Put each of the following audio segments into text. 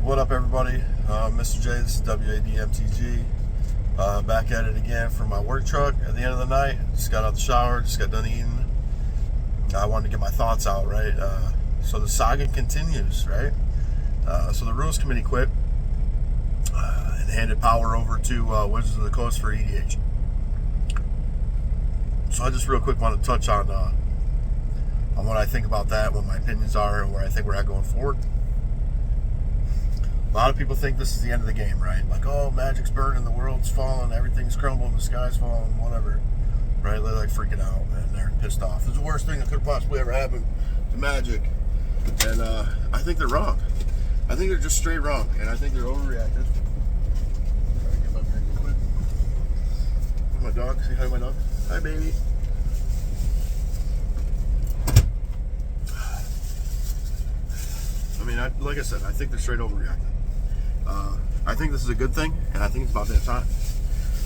What up, everybody? Mr. J, this is W.A.D. MTG. Back at it again for my work truck at the end of the night. Just got out the shower, just got done eating. I wanted to get my thoughts out, right? So the saga continues, right? So the Rules Committee quit and handed power over to Wizards of the Coast for EDH. So I just real quick want to touch on what I think about that, what my opinions are, and where I think we're at going forward. A lot of people think this is the end of the game, right? Like, oh, Magic's burning, the world's falling, everything's crumbling, the sky's falling, whatever, right? They're like freaking out and they're pissed off. It's the worst thing that could have possibly ever happened to Magic, and I think they're wrong. I think they're just straight wrong, and I think they're overreacted. Get my drink real quick. My dog, say hi to my dog. Hi, baby. I mean, like I said, I think they're straight overreacting. I think this is a good thing, and I think it's about that time,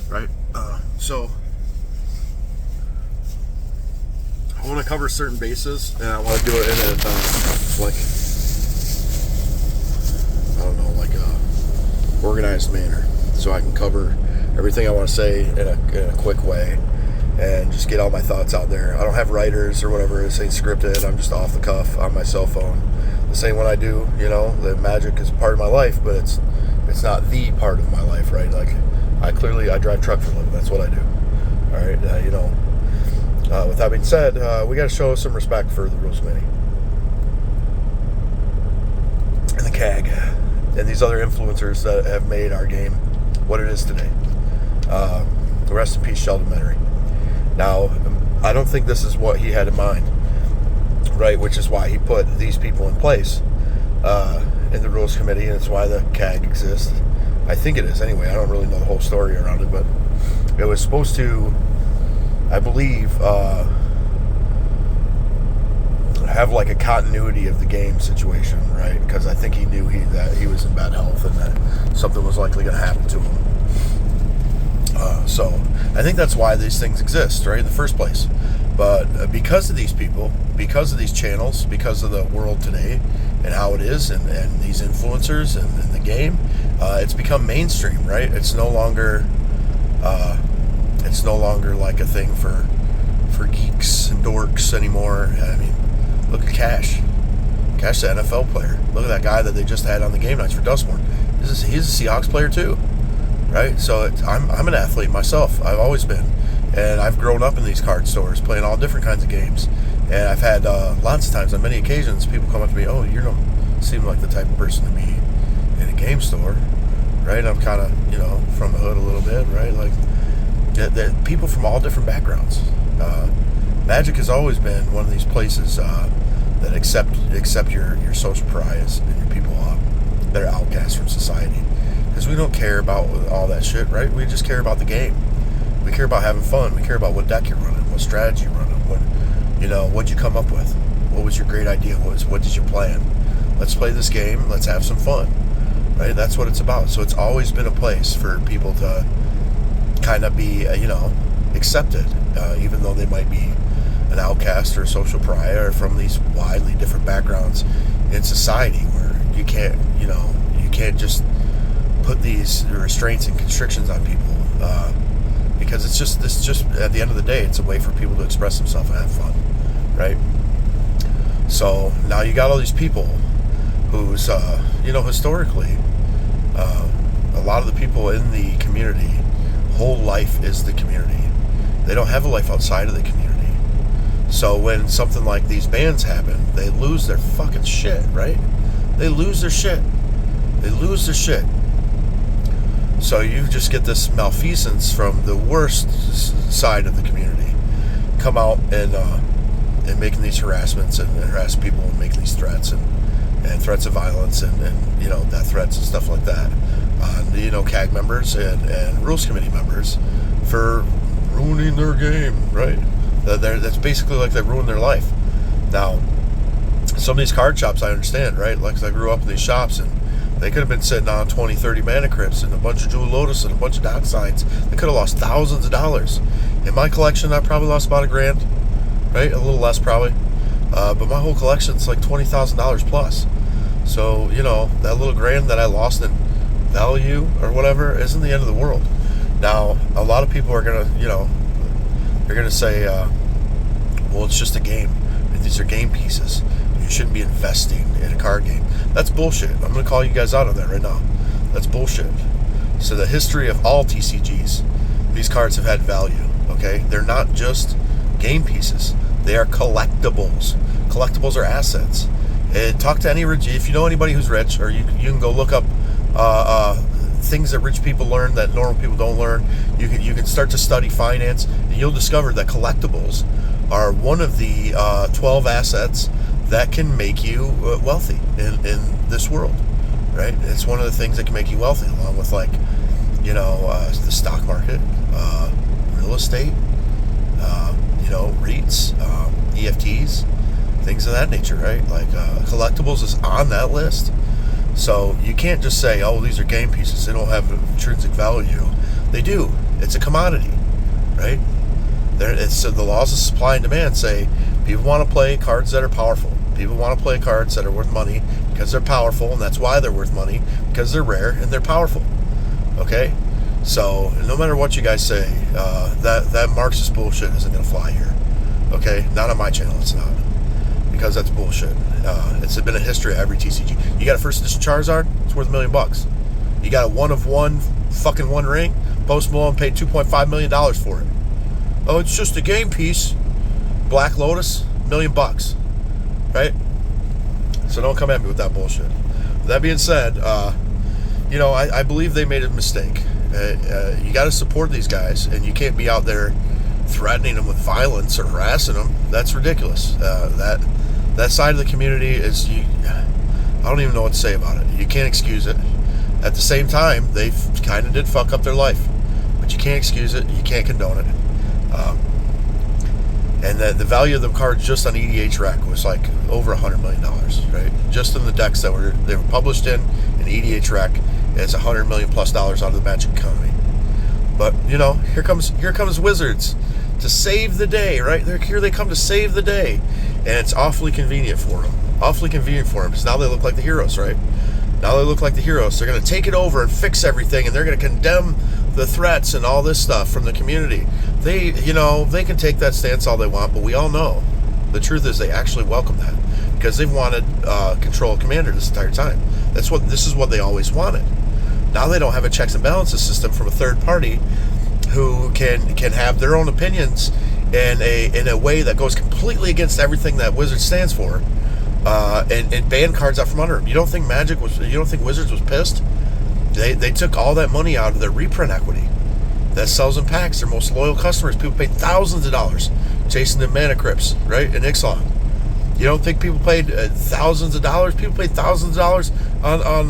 right? So I want to cover certain bases, and I want to do it in a organized manner, so I can cover everything I want to say in a quick way, and just get all my thoughts out there. I don't have writers or whatever. This ain't scripted. I'm just off the cuff on my cell phone. This ain't what I do. You know, the Magic is part of my life, but it's not the part of my life, right? Like, I drive truck for a living. That's what I do. All right, with that being said, we got to show some respect for the Rules Committee and the CAG and these other influencers that have made our game what it is today. Rest in peace, Sheldon Menery. Now, I don't think this is what he had in mind, right? Which is why he put these people in place in the Rules Committee, and it's why the CAG exists. I think it is anyway. I don't really know the whole story around it, but it was supposed to, I believe, have like a continuity of the game situation, right? Because I think he knew that he was in bad health and that something was likely going to happen to him. So I think that's why these things exist, right, in the first place. But because of these people, because of these channels, because of the world today and how it is, and these influencers and the game, it's become mainstream, right? It's no longer like a thing for geeks and dorks anymore. I mean, look at Cash. Cash, the NFL player. Look at that guy that they just had on the game nights for Dustmore. He's a Seahawks player too, right? So I'm an athlete myself. I've always been. And I've grown up in these card stores playing all different kinds of games. And I've had lots of times, on many occasions, people come up to me, oh, you don't seem like the type of person to be in a game store, right? I'm kind of, from the hood a little bit, right? Like, people from all different backgrounds. Magic has always been one of these places that accept your social pariahs and your people that are outcasts from society. Because we don't care about all that shit, right? We just care about the game. We care about having fun. We care about what deck you're running, what strategy you're running, what'd you come up with? What was your great idea? What is your plan? Let's play this game. Let's have some fun, right? That's what it's about. So it's always been a place for people to kind of be, accepted, even though they might be an outcast or a social pariah or from these widely different backgrounds in society, where you can't just put these restraints and constrictions on people. Because it's just at the end of the day, it's a way for people to express themselves and have fun, right? So now you got all these people who's, historically, a lot of the people in the community, whole life is the community. They don't have a life outside of the community. So when something like these bans happen, they lose their fucking shit, right? They lose their shit. So you just get this malfeasance from the worst side of the community come out and making these harassments and harass people and making these threats and threats of violence and death threats and stuff like that on CAG members and Rules Committee members for ruining their game, right? That's basically like they ruined their life. Now, some of these card shops, I understand, right? Like, I grew up in these shops, and they could have been sitting on 20, 30 Mana Crypts and a bunch of Jewel Lotus and a bunch of Dock Signs. They could have lost thousands of dollars. In my collection, I probably lost about $1,000, right? A little less probably. But my whole collection's like $20,000 plus. So, that little grand that I lost in value or whatever isn't the end of the world. Now, a lot of people are going to, they're going to say, well, it's just a game. These are game pieces. You shouldn't be investing in a card game. That's bullshit. I'm going to call you guys out on that right now. That's bullshit. So the history of all TCGs, these cards have had value, okay? They're not just game pieces. They are collectibles. Collectibles are assets. And talk to any rich, if you know anybody who's rich, or you can go look up things that rich people learn that normal people don't learn. You can start to study finance, and you'll discover that collectibles are one of the 12 assets that can make you wealthy in this world, right? It's one of the things that can make you wealthy, along with the stock market, real estate, REITs, EFTs, things of that nature, right? Like collectibles is on that list. So you can't just say, oh, these are game pieces. They don't have intrinsic value. They do. It's a commodity, right? So the laws of supply and demand say people want to play cards that are powerful. People want to play cards that are worth money because they're powerful, and that's why they're worth money, because they're rare and they're powerful. Okay? So no matter what you guys say, that Marxist bullshit isn't going to fly here. Okay? Not on my channel, it's not. Because that's bullshit. It's been a history of every TCG. You got a first edition Charizard, it's worth $1 million. You got a one ring, Post Malone paid $2.5 million for it. Oh, it's just a game piece. Black Lotus, $1 million. Right? So don't come at me with that bullshit. That being said, I believe they made a mistake. You got to support these guys, and you can't be out there threatening them with violence or harassing them. That's ridiculous. That side of the community is, I don't even know what to say about it. You can't excuse it. At the same time, they kind of did fuck up their life, but you can't excuse it. You can't condone it. And the value of the cards just on EDH Rec was like over $100 million, right? Just in the decks they were published in EDH Rec, it's $100 million plus out of the Magic economy. But here comes Wizards to save the day, right? Here they come to save the day, and it's awfully convenient for them. Because now they look like the heroes, right? Now they look like the heroes. They're going to take it over and fix everything, and they're going to condemn the threats and all this stuff from the community. They can take that stance all they want, but we all know the truth is they actually welcome that, because they've wanted control of Commander this entire time. This is what they always wanted. Now they don't have a checks and balances system from a third party who can have their own opinions in a way that goes completely against everything that Wizards stands for, and ban cards out from under them. You don't think Wizards was pissed? They took all that money out of their reprint equity that sells in packs. Their most loyal customers, people paid thousands of dollars chasing the Mana Crypts, right, in Ixalan. You don't think people paid thousands of dollars? People paid thousands of dollars on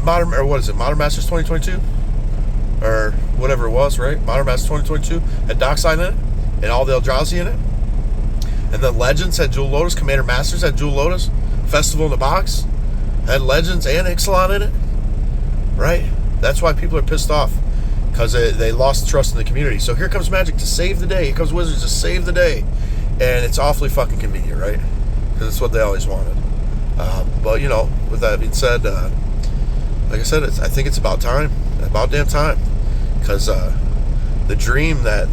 Modern Masters 2022? Or whatever it was, right? Modern Masters 2022 had Dockside in it, and all the Eldrazi in it. And then Legends had Jewel Lotus, Commander Masters had Jewel Lotus, Festival in the Box had Legends and Ixalan in it, right? That's why people are pissed off, because they lost trust in the community. So here comes Magic to save the day. Here comes Wizards to save the day. And it's awfully fucking convenient, right? Because it's what they always wanted. But, with that being said, like I said, I think it's about time. About damn time. Because the dream that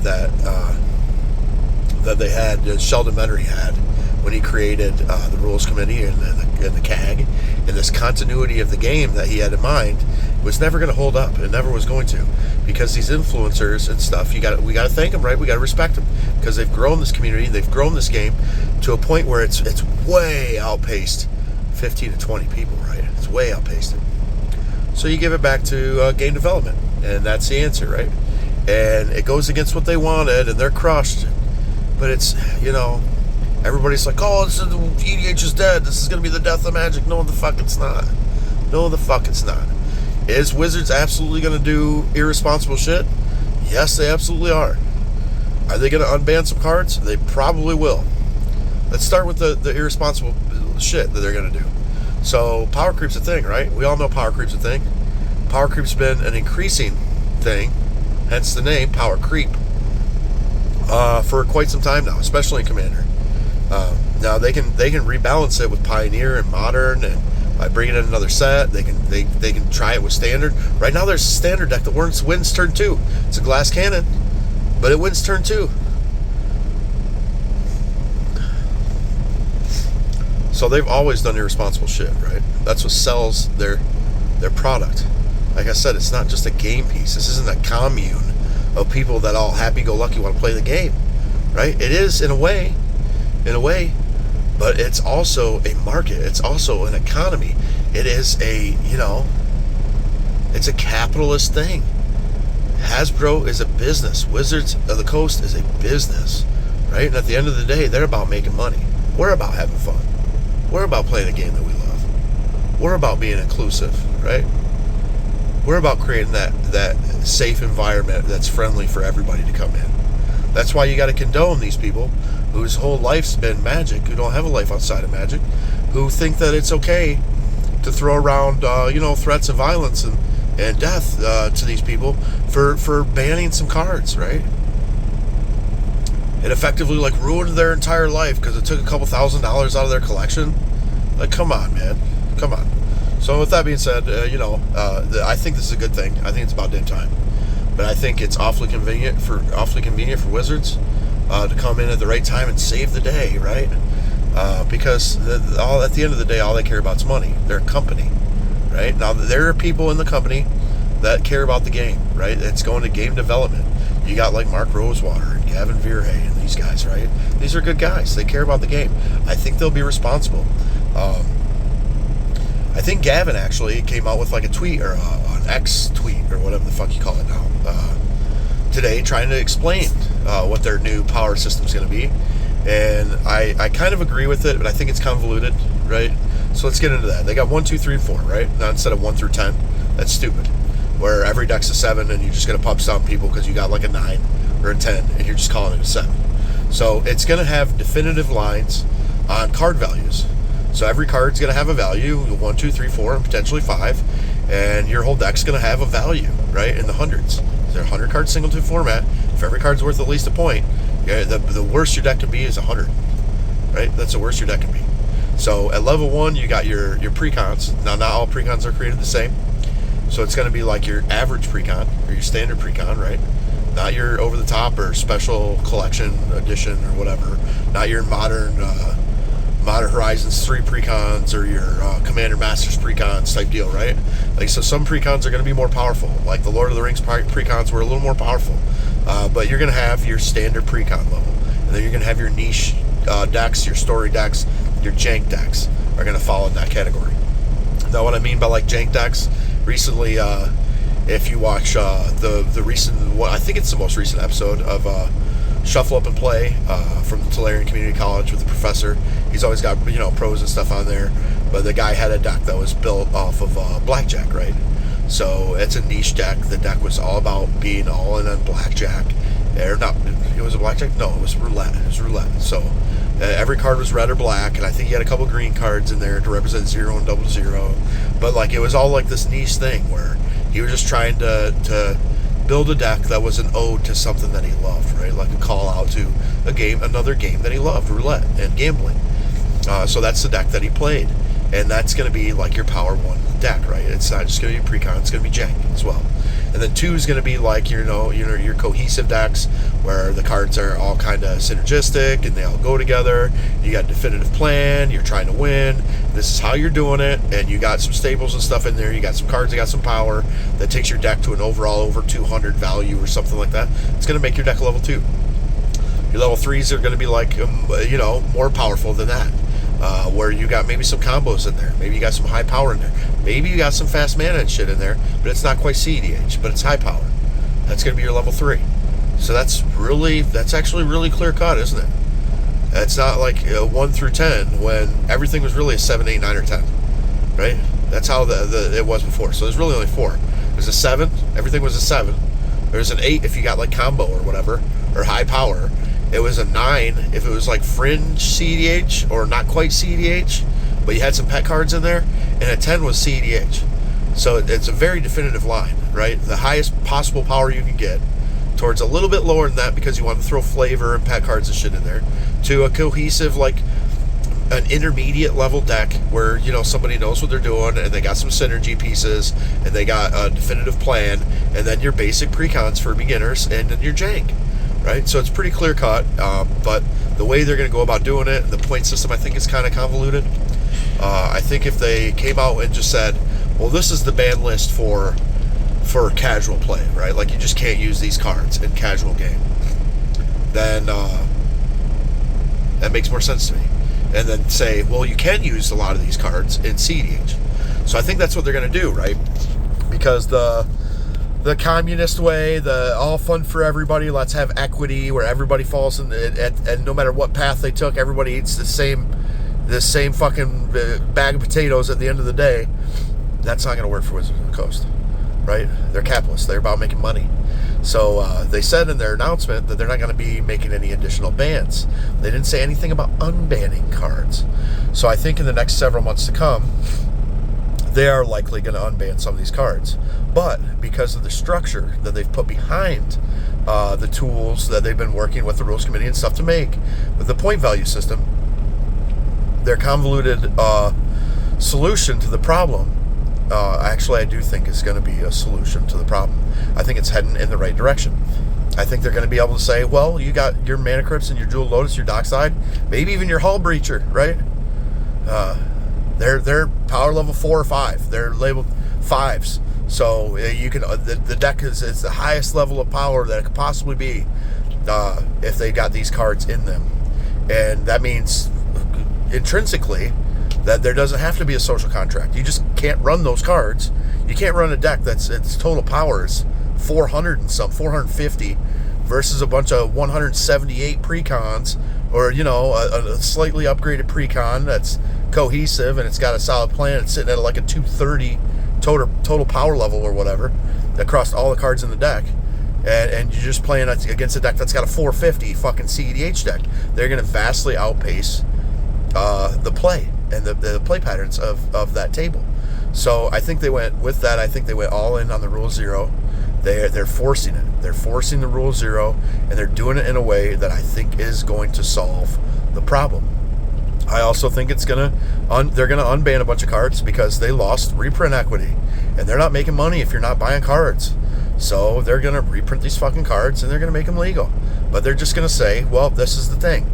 they had, Sheldon Menery had, when he created the Rules Committee and the CAG, and this continuity of the game that he had in mind, was never going to hold up. It never was going to, because these influencers and stuff, we got to thank them, right? We got to respect them, because they've grown this community, they've grown this game to a point where it's way outpaced 15 to 20 people, right? It's way outpaced it. So you give it back to game development, and that's the answer, right? And it goes against what they wanted, and they're crushed. But it's, everybody's like, oh, EDH is dead. This is going to be the death of Magic. No, the fuck it's not. No, the fuck it's not. Is Wizards absolutely going to do irresponsible shit? Yes, they absolutely are. Are they going to unban some cards? They probably will. Let's start with the irresponsible shit that they're going to do. So, power creep's a thing, right? We all know power creep's a thing. Power creep's been an increasing thing, hence the name, power creep, for quite some time now, especially in Commander. Now, they can rebalance it with Pioneer and Modern and By bringing in another set, they can try it with standard. Right now, there's a standard deck that wins turn 2. It's a glass cannon, but it wins turn 2. So they've always done irresponsible shit, right? That's what sells their product. Like I said, it's not just a game piece. This isn't a commune of people that all happy-go-lucky want to play the game, right? It is in a way, but it's also a market. It's also an economy. It is it's a capitalist thing. Hasbro is a business. Wizards of the Coast is a business, right? And at the end of the day, they're about making money. We're about having fun. We're about playing a game that we love. We're about being inclusive, right? We're about creating that safe environment that's friendly for everybody to come in. That's why you got to condone these people whose whole life's been Magic, who don't have a life outside of Magic, who think that it's okay to throw around, threats of violence and death to these people for banning some cards, right? It effectively ruined their entire life because it took a couple $1,000s out of their collection. Come on, man, come on. So with that being said, I think this is a good thing. I think it's about damn time. But I think it's awfully convenient for Wizards to come in at the right time and save the day, right? Because at the end of the day, all they care about is money. They're a company, right? Now, there are people in the company that care about the game, right? It's going to game development. You got Mark Rosewater and Gavin Verhey and these guys, right? These are good guys. They care about the game. I think they'll be responsible. I think Gavin actually came out with a tweet or an X tweet or whatever the fuck you call it now today, trying to explain what their new power system is going to be, and I kind of agree with it, but I think it's convoluted, right? So let's get into that. They got 1, 2, 3, 4, right? Now instead of 1 through 10, that's stupid. Where every deck's a 7, and you're just going to pub stomp people because you got a 9 or a 10, and you're just calling it a 7. So it's going to have definitive lines on card values. So every card's going to have a value, 1, 2, 3, 4, and potentially 5. And your whole deck's going to have a value, right, in the hundreds. They're 100-card singleton format. If every card's worth at least a point, the worst your deck can be is 100, right? That's the worst your deck can be. So at level 1, you got your precons. Now, not all precons are created the same. So it's going to be your average precon or your standard precon, right? Not your over-the-top or special collection edition or whatever. Not your modern Horizons 3 precons or your Commander Masters precons type deal, right? So some precons are going to be more powerful. The Lord of the Rings precons were a little more powerful. But you're going to have your standard precon level. And then you're going to have your niche decks, your story decks, your jank decks are going to fall in that category. Now, what I mean by jank decks, recently, if you watch the recent, I think it's the most recent episode of Shuffle Up and Play from the Tolarian Community College with the professor. He's always got pros and stuff on there, but the guy had a deck that was built off of blackjack, right? So it's a niche deck. The deck was all about being all in on blackjack. Or not, it was a blackjack? No, it was roulette. So every card was red or black, and I think he had a couple green cards in there to represent 0 and 00. But it was all this niche thing where he was just trying to build a deck that was an ode to something that he loved, right? A call out to another game that he loved, roulette and gambling. So that's the deck that he played, and that's going to be your Power 1 deck, right? It's not just going to be precon; it's going to be jank as well. And then 2 is going to be your cohesive decks where the cards are all kind of synergistic and they all go together. You got a definitive plan. You're trying to win. This is how you're doing it, and you got some staples and stuff in there. You got some cards that got some power that takes your deck to an overall over 200 value or something like that. It's going to make your deck a level 2. Your level 3s are going to be more powerful than that. Where you got maybe some combos in there. Maybe you got some high power in there. Maybe you got some fast mana and shit in there, but it's not quite cedh, but it's high power. That's going to be your level 3. So that's actually really clear cut, isn't it? It's not 1 through 10 when everything was really a 7, 8, 9, or 10, right? That's how it was before. So there's really only 4. There's a 7. Everything was a 7. There's an 8 if you got combo or whatever, or high power. It was a 9 if it was fringe cedh or not quite cedh, but you had some pet cards in there, and a 10 was cedh. So it's a very definitive line, right? The highest possible power you can get towards a little bit lower than that because you want to throw flavor and pet cards and shit in there, to a cohesive an intermediate level deck where, somebody knows what they're doing and they got some synergy pieces and they got a definitive plan, and then your basic precons for beginners, and then your jank, right? So it's pretty clear cut, but the way they're going to go about doing it, the point system, I think is kind of convoluted. I think if they came out and just said, well, this is the ban list for casual play, right? Like, you just can't use these cards in casual game, then that makes more sense to me. And then say, well, you can use a lot of these cards in cedh. So I think that's what they're going to do, right? Because the communist way, the all fun for everybody, let's have equity where everybody falls in, and no matter what path they took, everybody eats the same fucking bag of potatoes at the end of the day. That's not going to work for Wizards of the Coast, right? They're capitalists. They're about making money. So they said in their announcement that they're not going to be making any additional bans. They didn't say anything about unbanning cards. So I think in the next several months to come, they are likely going to unban some of these cards. But because of the structure that they've put behind the tools that they've been working with the rules committee and stuff to make, with the point value system, their convoluted solution to the problem, actually I do think is going to be a solution to the problem. I think it's heading in the right direction. I think they're going to be able to say, well, you got your Mana Crypts and your Jewel Lotus, your Dockside, maybe even your Hull Breacher, right? They're power level 4 or 5. They're labeled 5s. So you can the deck is the highest level of power that it could possibly be if they got these cards in them. And that means intrinsically that there doesn't have to be a social contract. You just can't run those cards. You can't run a deck that's its total power is 400 and some, 450 versus a bunch of 178 precons, or a slightly upgraded precon that's cohesive and it's got a solid plan. It's sitting at like a 230 total power level or whatever across all the cards in the deck, and you're just playing against a deck that's got a 450 fucking cedh deck. They're going to vastly outpace the play and the play patterns of that table. So I think they went with that. I think they went all in on the Rule Zero. They're forcing it. They're forcing the Rule Zero, and they're doing it in a way that I think is going to solve the problem. I also think they're going to unban a bunch of cards because they lost reprint equity, and they're not making money if you're not buying cards. So they're going to reprint these fucking cards, and they're going to make them legal. But they're just going to say, well, this is the thing.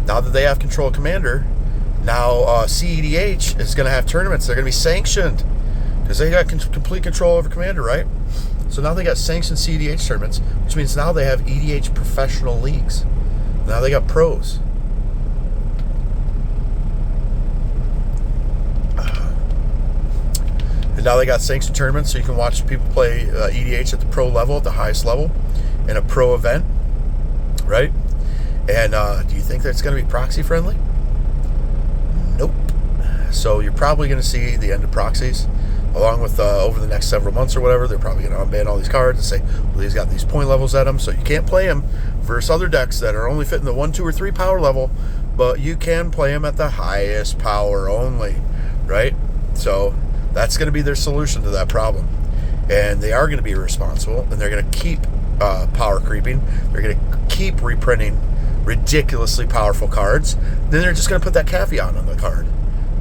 Now that they have control of Commander, now cedh is going to have tournaments. They're going to be sanctioned because they got complete control over Commander, right? So now they got sanctioned cedh tournaments, which means now they have EDH professional leagues. Now they got pros. And now they got sanctioned tournaments, so you can watch people play EDH at the pro level, at the highest level, in a pro event, right? And do you think that's going to be proxy friendly? Nope. So you're probably going to see the end of proxies, along with over the next several months or whatever. They're probably going to unban all these cards and say, well, these got these point levels at them, so you can't play them versus other decks that are only fitting the 1, 2, or 3 power level, but you can play them at the highest power only, right? So that's going to be their solution to that problem. And they are going to be responsible, and they're going to keep power creeping. They're going to keep reprinting ridiculously powerful cards. Then they're just going to put that caveat on the card,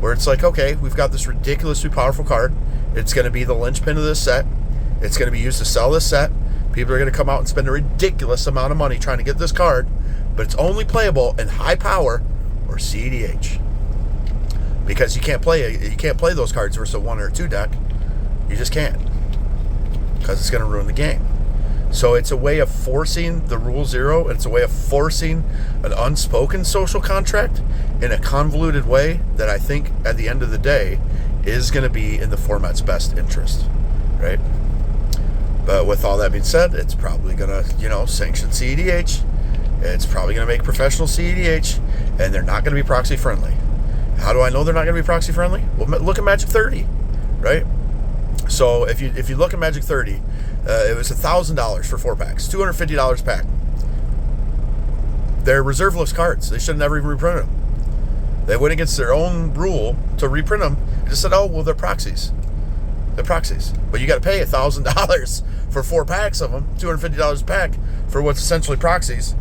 where it's like, okay, we've got this ridiculously powerful card. It's going to be the linchpin of this set. It's going to be used to sell this set. People are going to come out and spend a ridiculous amount of money trying to get this card, but it's only playable in high power or cedh. Because you can't play those cards versus a 1 or 2 deck. You just can't, because it's going to ruin the game. So it's a way of forcing the Rule Zero. It's a way of forcing an unspoken social contract in a convoluted way that I think at the end of the day is going to be in the format's best interest, right? But with all that being said, it's probably going to, sanction cedh. It's probably going to make professional cedh, and they're not going to be proxy friendly. How do I know they're not going to be proxy friendly? Well, look at Magic 30, right? So if you look at Magic 30, it was $1,000 for 4 packs, $250 a pack. They're reserve-less cards. They should have never even reprinted them. They went against their own rule to reprint them and just said, oh, well, they're proxies. They're proxies. But you got to pay $1,000 for 4 packs of them, $250 a pack for what's essentially proxies.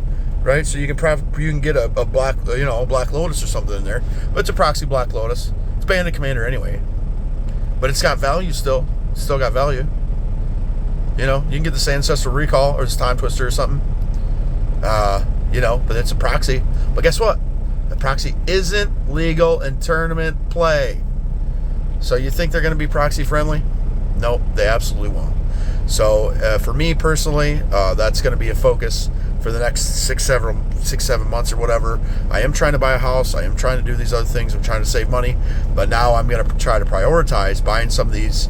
right? So you can get a black, a Black Lotus or something in there, but it's a proxy Black Lotus. It's Bandit Commander anyway, but it's got value still. It's still got value. You can get this Ancestral Recall or this Time Twister or something. But it's a proxy. But guess what? The proxy isn't legal in tournament play. So you think they're going to be proxy friendly? No, they absolutely won't. So for me personally, that's going to be a focus for the next 6-7 months or whatever. I am trying to buy a house. I am trying to do these other things. I'm trying to save money. But now I'm going to try to prioritize buying some of these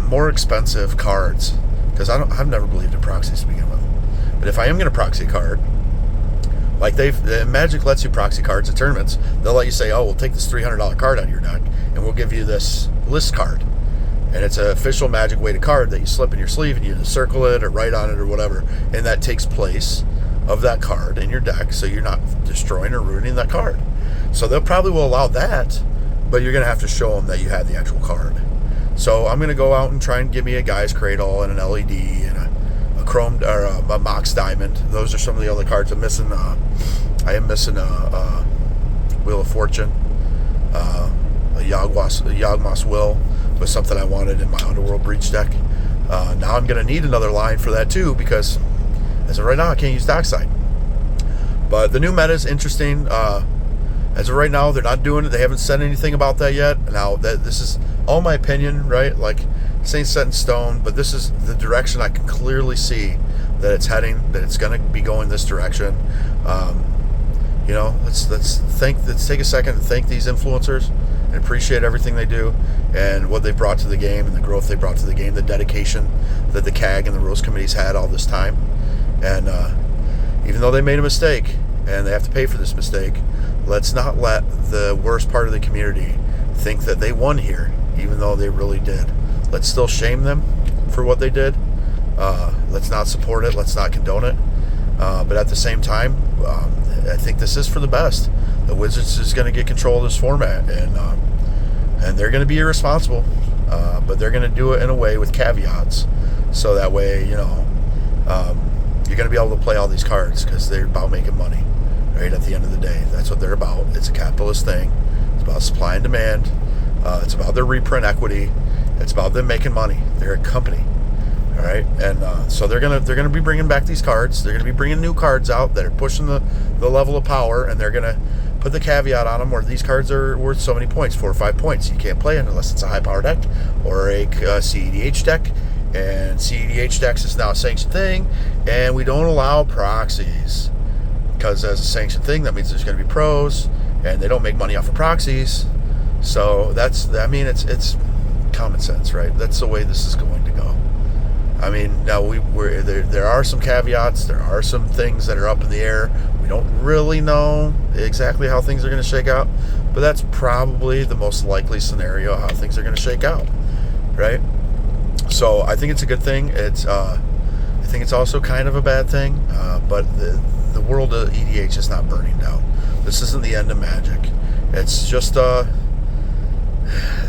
more expensive cards, because I've never believed in proxies to begin with. But if I am going to proxy a card, like Magic lets you proxy cards at tournaments. They'll let you say, oh, we'll take this $300 card out of your deck and we'll give you this list card. And it's an official Magic weighted card that you slip in your sleeve and you just circle it or write on it or whatever. And that takes place of that card in your deck, so you're not destroying or ruining that card. So they'll probably will allow that, but you're going to have to show them that you had the actual card. So I'm going to go out and try and give me a Guy's Cradle and an LED and a Chrome or a Mox Diamond. Those are some of the other cards I'm missing. I am missing a Wheel of Fortune. A Yawgmoth's Will was something I wanted in my Underworld Breach deck. Now I'm going to need another line for that too, because as of right now I can't use Dockside. But the new meta is interesting. As of right now, they're not doing it. They haven't said anything about that yet. Now, this is all my opinion, right? Like, this ain't set in stone, but this is the direction I can clearly see that it's heading, that it's going to be going this direction. Let's take a second and thank these influencers and appreciate everything they do and what they brought to the game and the growth they brought to the game, the dedication that the CAG and the Rose Committee's had all this time. And even though they made a mistake and they have to pay for this mistake, let's not let the worst part of the community think that they won here, even though they really did. Let's still shame them for what they did. Let's not support it. Let's not condone it. But at the same time, I think this is for the best. The Wizards is going to get control of this format, and they're going to be irresponsible, but they're going to do it in a way with caveats, so that way, you're going to be able to play all these cards, because they're about making money. Right at the end of the day, that's what they're about. It's a capitalist thing. It's about supply and demand. It's about their reprint equity. It's about them making money. They're a company, all right. And so they're gonna be bringing back these cards. They're gonna be bringing new cards out that are pushing the level of power, and they're gonna put the caveat on them where these cards are worth so many points, 4 or 5 points. You can't play it unless it's a high power deck or a cedh deck. And cedh decks is now a sanctioned thing, and we don't allow proxies. Because as a sanctioned thing, that means there's going to be pros, and they don't make money off of proxies. So it's common sense, right? That's the way this is going to go. I mean, now there are some caveats. There are some things that are up in the air. We don't really know exactly how things are going to shake out, but that's probably the most likely scenario how things are going to shake out, right? So I think it's a good thing. I think it's also kind of a bad thing, but the world of EDH is not burning down. This isn't the end of Magic. It's just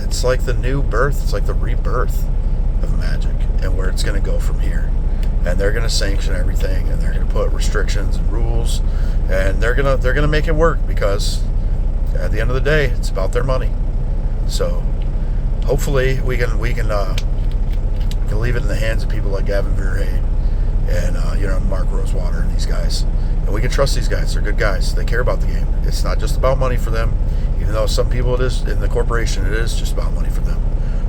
it's like the new birth. It's like the rebirth of Magic, and where it's going to go from here. And they're going to sanction everything, and they're going to put restrictions and rules, and they're going to make it work, because at the end of the day, it's about their money. So hopefully we can leave it in the hands of people like Gavin Verhey and Mark Rosewater and these guys. And we can trust these guys. They're good guys. They care about the game. It's not just about money for them, even though some people it is, in the corporation, it is just about money for them,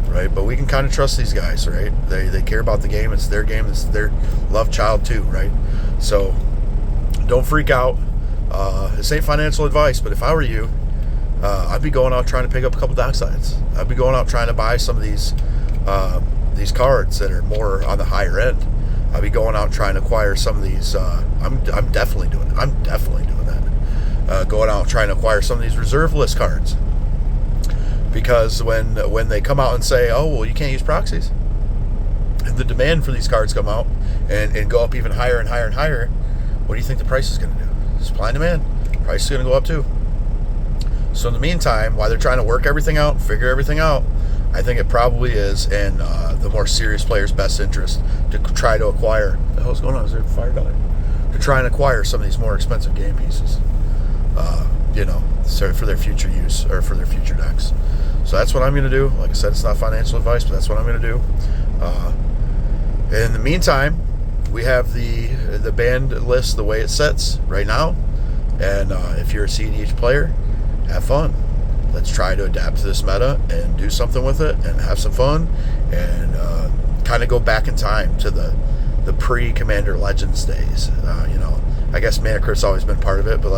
right? But we can kind of trust these guys, right? They care about the game. It's their game. It's their love child too, right? So don't freak out. This ain't financial advice, but if I were you, I'd be going out trying to pick up a couple Docksides. I'd be going out trying to buy some of these cards that are more on the higher end. I'll be going out trying to acquire some of these. I'm definitely doing it. I'm definitely doing that. Going out trying to acquire some of these reserve list cards, because when they come out and say, oh well, you can't use proxies, and the demand for these cards come out and go up even higher and higher and higher, what do you think the price is going to do? Supply and demand. Price is going to go up too. So in the meantime, while they're trying to work everything out, figure everything out, I think it probably is in the more serious players' best interest to try to acquire. What the hell's going on? Is there a fire down there? to try and acquire some of these more expensive game pieces. So for their future use or for their future decks. So that's what I'm going to do. Like I said, it's not financial advice, but that's what I'm going to do. In the meantime, we have the banned list the way it sits right now. And if you're a cedh player, have fun. Let's try to adapt to this meta and do something with it and have some fun and kind of go back in time to the pre-Commander Legends days. I guess Mana Crit's always been part of it, but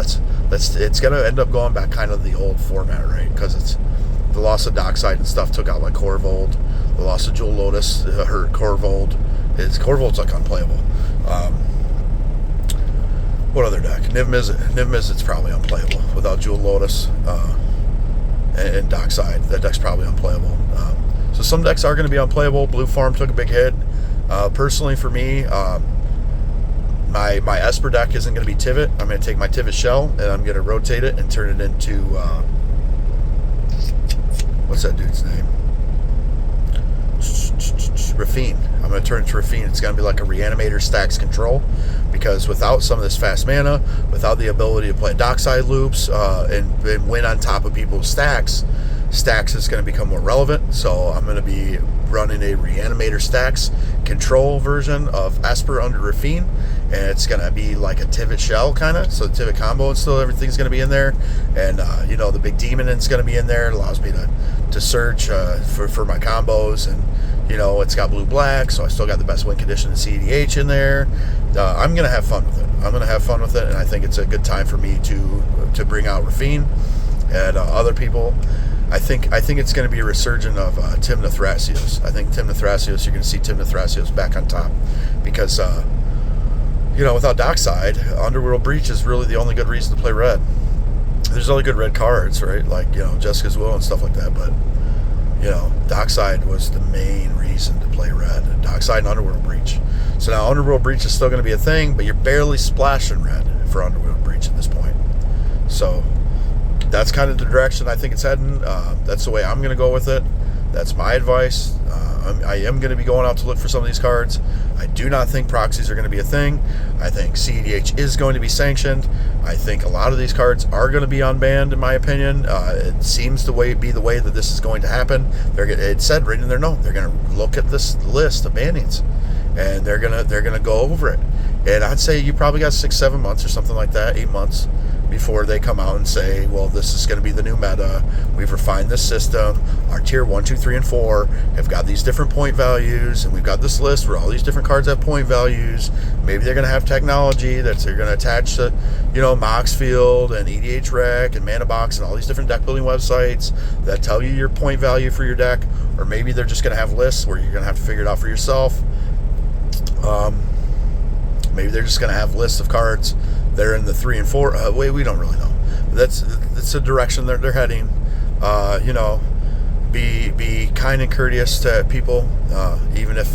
it's going to end up going back kind of the old format, right? Because it's the loss of Dockside and stuff took out like Corvold. The loss of Jewel Lotus hurt Corvold. Corvold's like unplayable. What other deck? Niv Mizzet's probably unplayable without Jewel Lotus and Dockside. That deck's probably unplayable. So some decks are going to be unplayable. Blue Farm took a big hit. Personally, for me, my Esper deck isn't going to be Tivit. I'm going to take my Tivit shell and I'm going to rotate it and turn it into what's that dude's name? Rafine. I'm going to turn it to Rafine. It's going to be like a Reanimator stacks control, because without some of this fast mana, without the ability to play Dockside loops and win on top of people's stacks is going to become more relevant. So I'm going to be running a Reanimator stacks control version of Esper under Rafine, and it's going to be like a Tivit shell kind of. So the Tivit combo and still everything's going to be in there, and the big demon is going to be in there. It allows me to search for my combos, and it's got blue black, so I still got the best win condition in cedh in there. I'm going to have fun with it. And I think it's a good time for me to bring out Rafine and other people. I think it's going to be a resurgence of Tymna Thrasios. I think Tymna Thrasios, you're going to see Tymna Thrasios back on top, because without Dockside, Underworld Breach is really the only good reason to play red. There's only good red cards, right? Like Jessica's Will and stuff like that, but Dockside was the main reason to play red. Dockside and Underworld Breach. So now Underworld Breach is still going to be a thing, but you're barely splashing red for Underworld Breach at this point. So that's kind of the direction I think it's heading. That's the way I'm going to go with it. That's my advice. I am going to be going out to look for some of these cards. I do not think proxies are going to be a thing. I think cedh is going to be sanctioned. I think a lot of these cards are going to be unbanned, in my opinion. It seems to be the way that this is going to happen. It said right in their note, they're going to look at this list of bannings, and they're going to go over it. And I'd say you probably got 6-7 months or something like that, 8 months, before they come out and say, well, this is going to be the new meta. We've refined this system. Our tier 1, 2, 3, and 4 have got these different point values, and we've got this list where all these different cards have point values. Maybe they're going to have technology that they're going to attach to, Moxfield and EDH Rec and Mana Box and all these different deck building websites that tell you your point value for your deck. Or maybe they're just going to have lists where you're going to have to figure it out for yourself. Maybe they're just going to have lists of cards. They're in the 3 and 4. We don't really know. That's the direction they're heading. Be kind and courteous to people, even if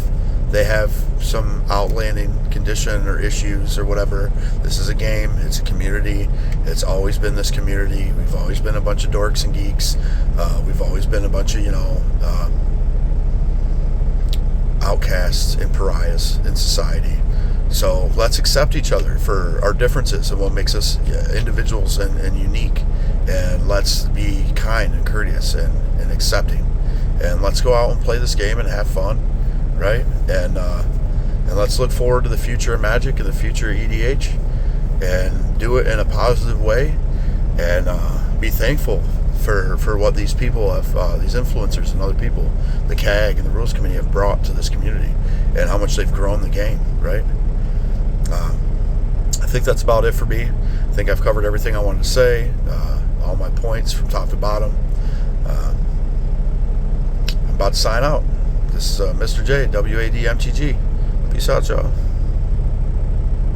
they have some outlanding condition or issues or whatever. This is a game. It's a community. It's always been this community. We've always been a bunch of dorks and geeks. We've always been a bunch of outcasts and pariahs in society. So let's accept each other for our differences and what makes us individuals and unique. And let's be kind and courteous and accepting. And let's go out and play this game and have fun, right? And let's look forward to the future of Magic and the future of EDH and do it in a positive way. And be thankful for what these people have, these influencers and other people, the CAG and the Rules Committee have brought to this community and how much they've grown the game, right? I think that's about it for me. I think I've covered everything I wanted to say, all my points from top to bottom. I'm about to sign out. This is Mr. J, W.A.D. MTG. Peace out, y'all.